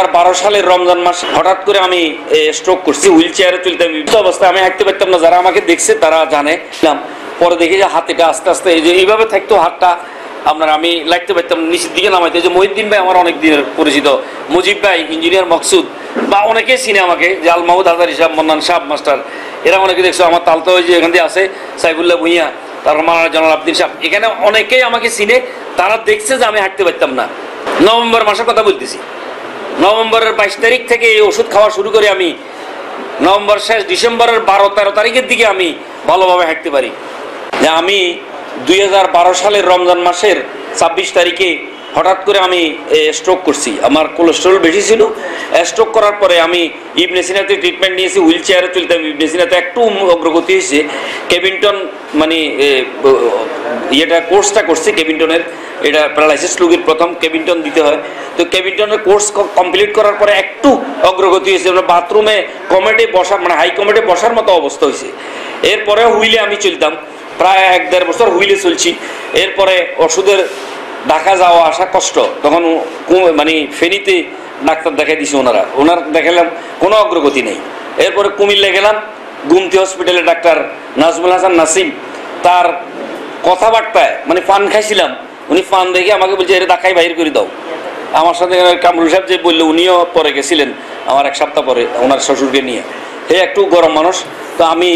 2012 সালের রমজান মাস হঠাৎ করে আমি স্ট্রোক করছি, হুইল চেয়ারে চলতাম, অবস্থায় আমি হাঁটতে পারতাম না। যারা আমাকে দেখছে তারা জানে। পরে দেখি যে হাতেটা আস্তে আস্তে এই যে এইভাবে থাকতো হাতটা, আপনার আমি লাগতে পারতাম নিচের দিকে নামাইতে। যে মহিউদ্দিন ভাই আমার অনেক দিনের পরিচিত, মুজিব ভাই, ইঞ্জিনিয়ার মকসুদ, বা অনেকেই চিনে আমাকে, যে আল মাহমুদ হাজারি সাহেব, মন্নান সাহেব মাস্টার, এরা অনেকে দেখছো। আমার তালতো ওই যে এখান দিয়ে আছে সাইফুল্লাহ ভুঁইয়া, তারপর মাওলানা জনাল আব্দিন সাহেব, এখানে অনেকেই আমাকে চিনে। তারা দেখছে যে আমি হাঁটতে পারতাম না। নভেম্বর মাসের কথা বলতেছি, নভেম্বরের 22 তারিখ থেকে এই ওষুধ খাওয়া শুরু করে আমি নভেম্বর শেষ ডিসেম্বরের 12-13 তারিখের দিকে আমি ভালোভাবে হাঁটতে পারি। যে আমি 2012 সালের রমজান মাসের 26 তারিখে হঠাৎ করে আমি স্ট্রোক করছি। আমার কোলেস্টেরল বেশি ছিল। স্ট্রোক করার পরে আমি ইবনে সিনাতে ট্রিটমেন্ট নিয়েছি, হুইল চেয়ারে চলতাম। ইবনে সিনাতে একটু অগ্রগতি হয়েছে, কেভিনটন মানে ইয়েটা কোর্সটা করছি কেভিনটনের, এটা প্যারালাইসিস রোগীর প্রথম কেভিনটন দিতে হয়। তো কেভিনটনের কোর্স কমপ্লিট করার পরে একটু অগ্রগতি হয়েছে, বাথরুমে কমেডে বসার মানে হাই কমেডে বসার মতো অবস্থা হয়েছে। এরপরে হুইলে আমি চলতাম, প্রায় 1-1.5 বছর হুইলে চলছি। এরপরে ওষুধের ঢাকা যাওয়া আসা কষ্ট, তখন মানে ফেনীতে ডাক্তার দেখাই দিছি, ওনার দেখালাম কোনো অগ্রগতি নেই। এরপরে কুমিল্লা গেলাম, গুমতি হসপিটালে ডাক্তার নাজমুল হাসান নাসিম, তার কথাবার্তায় মানে পান খাইছিলাম, উনি পান দেখে আমাকে বলছে এটা ঢাকায় বাইর করে দাও। আমার সাথে কামরুল সাহেব যে বললো, উনিও পরে গেছিলেন আমার 1 সপ্তাহ পরে ওনার শ্বশুরকে নিয়ে। হে একটু গরম মানুষ, তো আমি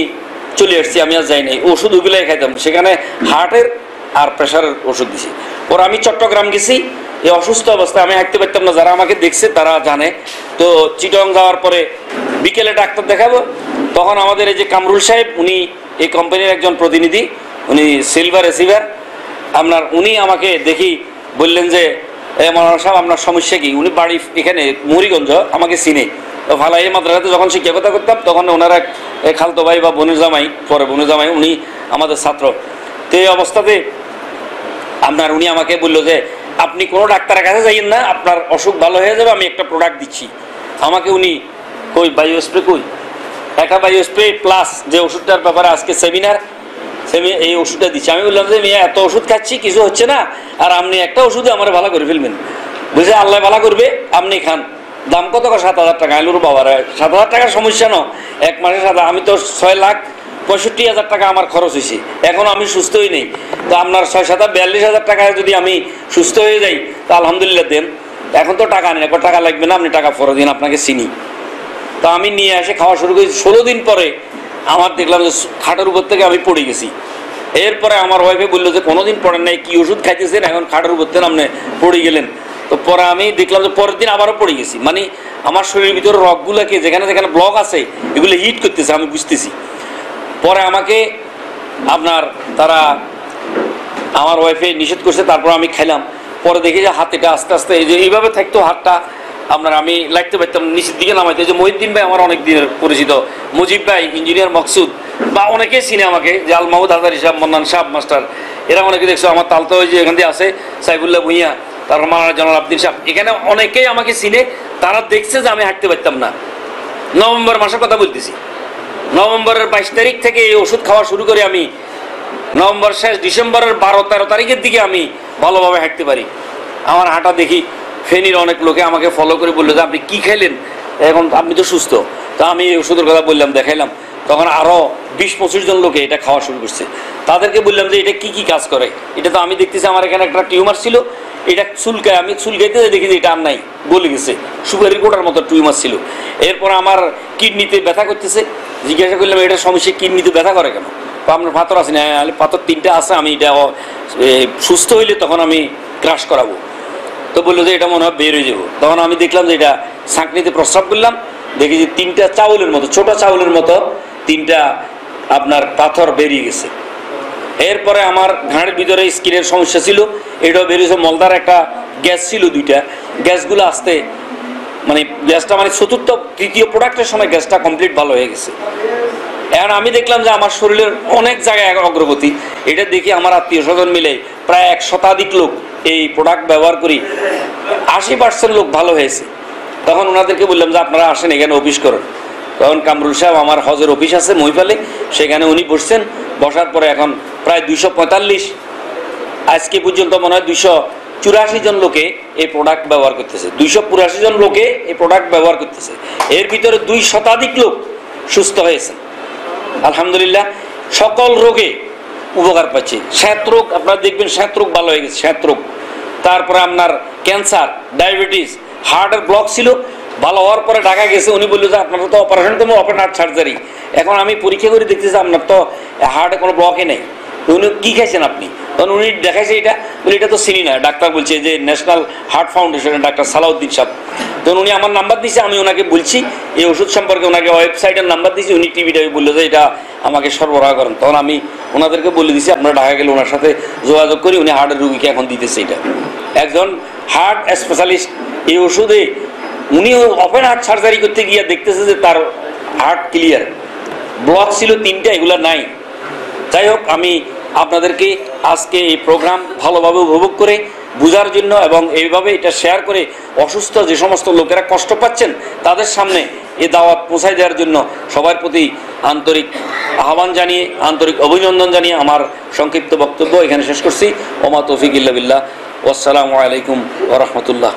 চলে আসছি, আমি আর যাই নাই। ওষুধ ওগুলাই খাইতাম, সেখানে হার্টের আর প্রেশারের ওষুধ দিছি। পরে আমি চট্টগ্রাম গেছি, এই অসুস্থ অবস্থায় আমি হাঁটতে পারতাম না। যারা আমাকে দেখছে তারা জানে। তো চিটং যাওয়ার পরে বিকেলে ডাক্তার দেখাবো, তখন আমাদের এই যে কামরুল সাহেব, উনি এই কোম্পানির একজন প্রতিনিধি, উনি সিলভার রিসিভার আপনার, উনি আমাকে দেখি বললেন যে মাওলানা সাহেব আপনার সমস্যা কি? উনি বাড়ি এখানে মুড়িগঞ্জ, আমাকে চিনে। তো ভালাই মাদ্রাসাতে যখন শিক্ষকতা করতাম তখন ওনার এক খালতো ভাই বা বোনের জামাই, পরে বোনের জামাই, উনি আমাদের ছাত্র। তো এই অবস্থাতে আপনার উনি আমাকে বললো যে আপনি কোনো ডাক্তারের কাছে যাইয়েন না, আপনার অসুখ ভালো হয়ে যাবে, আমি একটা প্রোডাক্ট দিচ্ছি। আমাকে উনি কই বায়ো স্প্রে, কই একটা বায়ো স্প্রে প্লাস যে ওষুধটার ব্যাপারে আজকে সেমিনার, এই ওষুধটা দিচ্ছি। আমি বললাম যে মেয়ে এত ওষুধ খাচ্ছি, কিছু হচ্ছে না, আর আপনি একটা ওষুধে আমার ভালো করে ফেলবেন। বুঝে আল্লাহ ভালো করবে, আপনি খান। দাম কত? 7,000 টাকা। আলুর বাবার 7,000 টাকার সমস্যা ন, এক মাসে 7,000, আমি তো 6,65,000 টাকা আমার খরচ হয়েছে, এখন আমি সুস্থই নেই। তো আপনার 6,42,000 টাকায় যদি আমি সুস্থ হয়ে যাই তো আলহামদুলিল্লাহ দেন। এখন তো টাকা নেই, একবার টাকা লাগবে না, আপনি টাকা পরে দিন, আপনাকে চিনি। তো আমি নিয়ে এসে খাওয়া শুরু করেছি। 16 দিন পরে আমার দেখলাম যে খাটের উপর থেকে আমি পড়ে গেছি। এরপরে আমার ওয়াইফে বললো যে কোনোদিন পড়েন নাই, কি ওষুধ খাইতেছেন, এখন খাটের উপর থেকে আপনি পড়ে গেলেন। তো পরে আমি দেখলাম যে পরের দিন আবারও পড়ে গেছি। মানে আমার শরীরের ভিতরে রগগুলোকে যেখানে যেখানে ব্লক আছে এগুলো হিট করতেছে, আমি বুঝতেছি। পরে আমাকে আপনার তারা আমার ওয়াইফে নিষেধ করছে, তারপর আমি খাইলাম। পরে দেখি যে হাতেটা আস্তে আস্তে এই যে এইভাবে থাকতো হাতটা, আপনার আমি লাগতে পারতাম নিচের দিকে নামাইতে। যে মহিউদ্দিন ভাই আমার অনেক দিনের পরিচিত, মুজিব ভাই, ইঞ্জিনিয়ার মকসুদ, বা অনেকেই চিনে আমাকে, যে আল মাহমুদ হাজারি সাহেব, মন্নান সাহেব মাস্টার, এরা অনেকে দেখছো। আমার তালতো ওই যে এখান দিয়ে আছে সাইফুল্লাহ ভুঁইয়া, তারপর মাওলানা জনাল আব্দিন সাহেব, এখানে অনেকেই আমাকে চিনে। তারা দেখছে যে আমি হাঁটতে পারতাম না। নভেম্বর মাসের কথা বলতেছি, নভেম্বরের 22 তারিখ থেকে এই ওষুধ খাওয়া শুরু করে আমি নভেম্বর শেষ ডিসেম্বরের 12-13 তারিখের দিকে আমি ভালোভাবে হাঁটতে পারি। আমার হাঁটা দেখি ফেনীর অনেক লোকে আমাকে ফলো করে বললো যে আপনি কী খাইলেন, এখন আপনি তো সুস্থ। তা আমি এই ওষুধের কথা বললাম, দেখাইলাম। তখন আরও 20-25 জন লোকে এটা খাওয়া শুরু করছে। তাদেরকে বললাম যে এটা কি কি কাজ করে। এটা তো আমি দেখতেছি আমার এখানে একটা টিউমার ছিল, এটা চুলকায়, আমি চুলকাইতে দেখি যে এটা আর নাই, গলে গেছে, সুপারি কোটার মতো টিউমার ছিল। এরপর আমার কিডনিতে ব্যথা করতেছে। জিজ্ঞাসা করলাম এটা সমস্যা, কিডনিতে ব্যথা করে কেন? আপনার পাথর আছে না? পাথর 3টা আছে, আমি এটা সুস্থ হইলে তখন আমি ক্রাশ করাবো। তো বললো যে এটা মনে হয় বের হয়ে যাবো। তখন আমি দেখলাম যে এটা ছাঁকনিতে প্রস্রাব করলাম, দেখি যে 3টা চাউলের মতো, ছোট চাউলের মতো 3টা আপনার পাথর বেরিয়ে গেছে। এরপরে আমার ঘাড়ের ভিতরে স্কিনের সমস্যা ছিল, এটাও বেরিয়েছে। মলদার একটা গ্যাস ছিল, 2টা গ্যাসগুলো আসতে মানে গ্যাসটা মানে তৃতীয় প্রোডাক্টের সময় গ্যাসটা কমপ্লিট ভালো হয়ে গেছে। এখন আমি দেখলাম যে আমার শরীরের অনেক জায়গায় অগ্রগতি। এটা দেখি আমার আত্মীয় স্বজন মিলে প্রায় 1 শতাধিক লোক এই প্রোডাক্ট ব্যবহার করি, 80% লোক ভালো হয়েছে। তখন ওনাদেরকে বললাম যে আপনারা আসেন এখানে অফিস করেন। তখন কামরুল সাহেব, আমার হজের অফিস আছে মহিফালে, সেখানে উনি বসছেন। বসার পরে এখন প্রায় 245, আজকে পর্যন্ত মনে হয় 284 জন লোকে এই প্রোডাক্ট ব্যবহার করতেছে, 285 জন লোকে এই প্রোডাক্ট ব্যবহার করতেছে। এর ভিতরে 2 শতাধিক লোক সুস্থ হয়েছে আলহামদুলিল্লাহ। সকল রোগে উপকার পাচ্ছে। শ্বেত রোগ আপনারা দেখবেন, শ্বেত রোগ ভালো হয়ে গেছে, শ্বেত রোগ। তারপরে আপনার ক্যান্সার, ডায়াবেটিস, হার্টের ব্লক ছিল, ভালো হওয়ার পরে ঢাকা গেছে, উনি বললো যে আপনারা তো অপারেশন করবো, ওপেন হার্ট সার্জারি। এখন আমি পরীক্ষা করে দেখতেছি আপনার তো হার্টে কোনো ব্লকই নেই। উনি কী খাইছেন আপনি? তখন উনি দেখাইছে এটা, বলে এটা তো চিনি না। ডাক্তার বলছে যে ন্যাশনাল হার্ট ফাউন্ডেশনের ডাক্তার সালাউদ্দিন সাহেব। তখন উনি আমার নাম্বার দিয়েছে, আমি ওনাকে বলছি এই ওষুধ সম্পর্কে, ওনাকে ওয়েবসাইটের নাম্বার দিয়েছি, উনি টিভিটা বললো যে এটা আমাকে সরবরাহ করেন। তখন আমি ওনাদেরকে বলে দিয়েছি আপনারা ঢাকা গেলে ওনার সাথে যোগাযোগ করি, উনি হার্টের রুগীকে এখন দিতেছে। এটা একজন হার্ট স্পেশালিস্ট। এই ওষুধে উনি ওপেন হার্ট সার্জারি করতে গিয়ে দেখতেছে যে তার হার্ট ক্লিয়ার, ব্লক ছিল 3টা, এগুলো নাই। যাই হোক, আমি আপনাদেরকে আজকে এই প্রোগ্রাম ভালোভাবে উপভোগ করে বোঝার জন্য এবং এইভাবে এটা শেয়ার করে অসুস্থ যে সমস্ত লোকেরা কষ্ট পাচ্ছেন তাদের সামনে এ দাওয়াত পৌঁছায় দেওয়ার জন্য সবার প্রতি আন্তরিক আহ্বান জানিয়ে, আন্তরিক অভিনন্দন জানিয়ে আমার সংক্ষিপ্ত বক্তব্য এখানে শেষ করছি। ওমা তৌফিক ইল্লা বিল্লাহ। আসসালামু আলাইকুম ওয়া রাহমাতুল্লাহ।